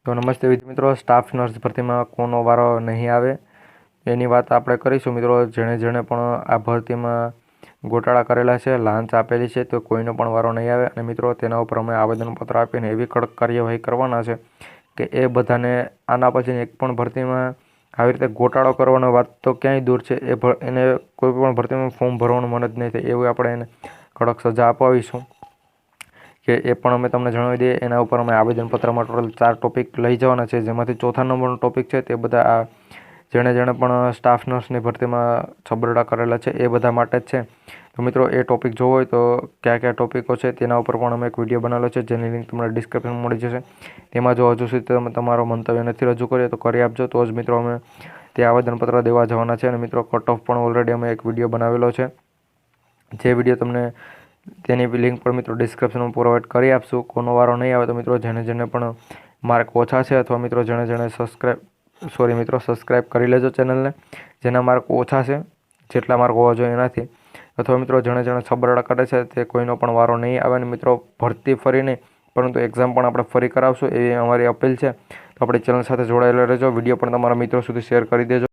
તો નમસ્તે મિત્રો, સ્ટાફ નર્સ ભરતીમાં કોનો વારો નહીં આવે એની વાત આપણે કરીશું મિત્રો. જેણે પણ આ ભરતીમાં ગોટાળા કરેલા છે, લાંચ આપેલી છે, તો કોઈનો પણ વારો નહીં આવે. અને મિત્રો તેના ઉપર અમે આવેદનપત્ર આપીને એવી કડક કાર્યવાહી કરવાના છે કે એ બધાને આના પછીની એક પણ ભરતીમાં આવી રીતે ગોટાળો કરવાનો વાત તો ક્યાંય દૂર છે, એને કોઈ પણ ભરતીમાં ફોર્મ ભરવાનું મન જ નહીં થાય એવું આપણે એને કડક સજા અપાવીશું. કે એ પણ અમે તમને જણાવી દઈએ. એના ઉપર અમે આવેદનપત્રમાં ટોટલ 4 ટોપિક લઈ જવાના છે, જેમાંથી ચોથા નંબરનો ટોપિક છે તે બધા આ જેણે પણ સ્ટાફ નર્સની ભરતીમાં છબરડા કરેલા છે એ બધા માટે જ છે. તો મિત્રો, એ ટોપિક જોવો હોય તો કયા ટોપિકો છે તેના ઉપર પણ અમે એક વિડીયો બનાવેલો છે, જેની લિંક તમને ડિસ્ક્રિપ્શનમાં મળી જશે. તેમાં જો હજુ સુધી તમે તમારો મંતવ્ય નથી રજૂ કર્યો તો કરી આપજો, તો જ મિત્રો અમે તે આવેદનપત્ર દેવા જવાના છે. અને મિત્રો, કટ ઓફ પણ ઓલરેડી અમે એક વિડીયો બનાવેલો છે, જે વિડીયો તમને તેની લિંક પણ મિત્રો ડિસ્ક્રિપ્શનમાં પ્રોવાઈડ કરી આપશું. કોનો વારો નહીં આવે તો મિત્રો જેણે પણ માર્ક ઓછા છે, અથવા મિત્રો જેણે સબસ્ક્રાઈબ કરી લેજો ચેનલને. જેના માર્ક ઓછા છે, જેટલા માર્ક હોવા જોઈએ એનાથી, અથવા મિત્રો જેણે છબરડા કરે છે તે કોઈનો પણ વારો નહીં આવે. અને મિત્રો, ભરતી ફરી નહીં પરંતુ એક્ઝામ પણ આપણે ફરી કરાવશું એવી અમારી અપીલ છે. તો આપણી ચેનલ સાથે જોડાયેલા રહેજો. વિડીયો પણ તમારા મિત્રો સુધી શેર કરી દેજો.